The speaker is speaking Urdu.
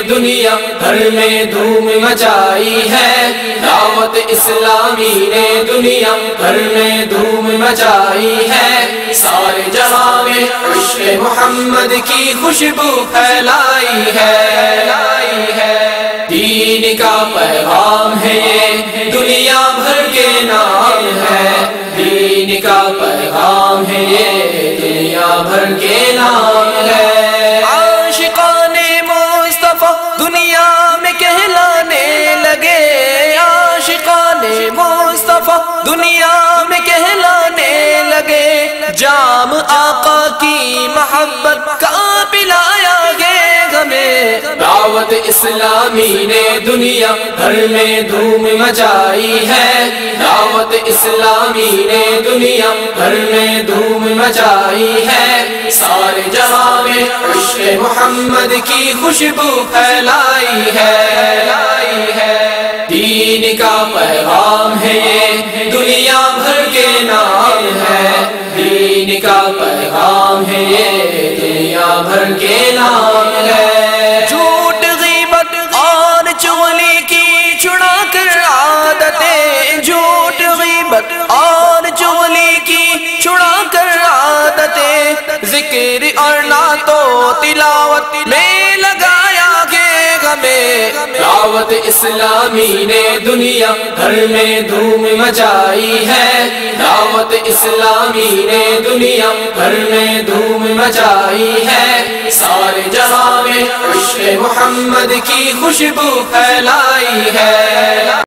دنیا بھر میں دھوم مچائی ہے، دعوت اسلامی نے دنیا بھر میں دھوم مچائی ہے، سارے جہاں میں عشق محمد کی خوشبو پھیلائی ہے، دین کا پیغام ہے یہ دنیا بھر کے نام ہے، دین کا پیغام ہے یہ دنیا بھر کے نام ہے، عاشقان مصطفیٰ دنیا میں کہلانے لگے، عاشقان مصطفیٰ دنیا میں کہلانے لگے، جام آقا کی محبت کا پلایا گے ہمیں، دعوت اسلامی نے دنیا بھر میں دھوم مچائی ہے، دعوت اسلامی نے دنیا بھر میں دھوم مچائی ہے، سارے جہاں میں عشق محمد کی خوشبو پھیلائی ہے، دین کا پیغام ہے یہ دنیا بھر کے نام ہے، دین کا پیغام ہے یہ دنیا بھر کے نام ہے، جھوٹ غیبت اور چغلی کی چھڑا کر عادتیں، جھوٹ غیبت اور چغلی کی چھڑا کر عادتیں، ذکر اور نعت و تلاوت میں لگایا گے ہمیں، دعوت اسلامی نے دنیا بھر میں دھوم مچائی ہے، دعوت اسلامی نے دنیا بھر میں دھوم مچائی ہے، سارے جہاں میں عشق محمد کی خوشبو پھیلائی ہے۔